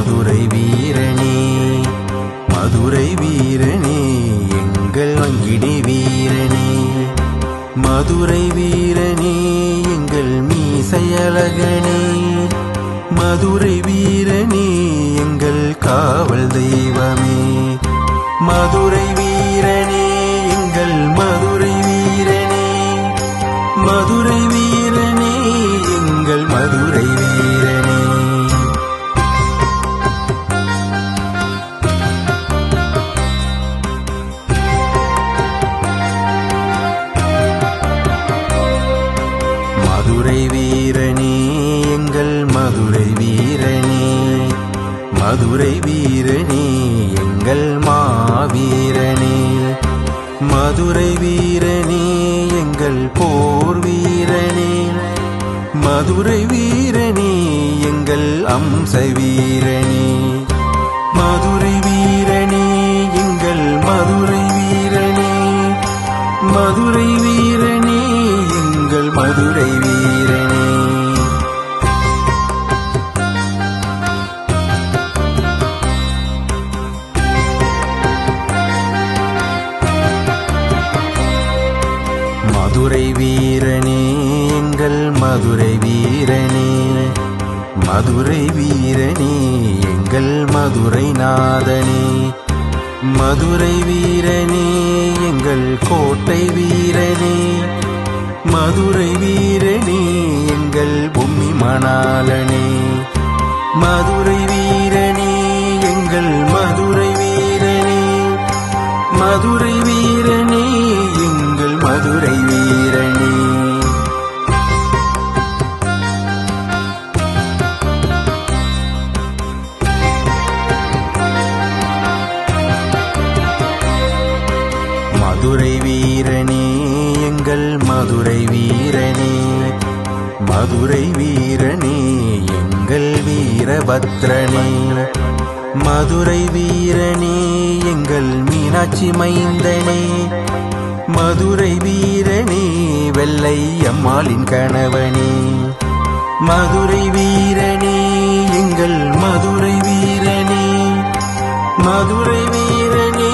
மதுரை வீரனே, மதுரை வீரனே, எங்கள் வங்கிடி வீரனே, மதுரை வீரனே, எங்கள் மீசையழகனே, மதுரை வீரனே, எங்கள் காவல் தெய்வமே, மதுரை வீரனே, எங்கள் மதுரை வீரனே, மதுரை வீரனே, எங்கள் மதுரை வீரனே. மதுரை வீரனே, எங்கள் மதுரை வீரனே, மதுரை வீரனே, எங்கள் மாவீரனே, மதுரை வீரனே, எங்கள் போர் வீரனே, மதுரை வீரனே, எங்கள் அம்ச வீரனே, மதுரை வீரனே, எங்கள் மதுரை வீரனே, மதுரை வீரனே, எங்கள் மதுரை வீரனே. மதுரை வீரனே, எங்கள் மதுரை வீரனே, மதுரை வீரனே, எங்கள் மதுரை நாதனே, மதுரை வீரனே, எங்கள் கோட்டை வீரனே, மதுரை வீரனே, எங்கள் பூமி மணாளனே, மதுரை வீரனே, எங்கள் மதுரை வீரனே, மதுரை வீரனே, எங்கள் மதுரை வீரனே. மதுரை வீரனே, எங்கள் மதுரை வீரனே, மதுரை வீரனே, எங்கள் வீரபத்ரனே, மதுரை வீரனே, எங்கள் மீனாட்சி மைந்தனே, மதுரை வீரனே, வெள்ளை அம்மாளின் கணவனே, மதுரை வீரனே, எங்கள் மதுரை வீரனே, மதுரை வீரனே,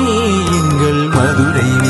எங்கள் மதுரை வீரனே.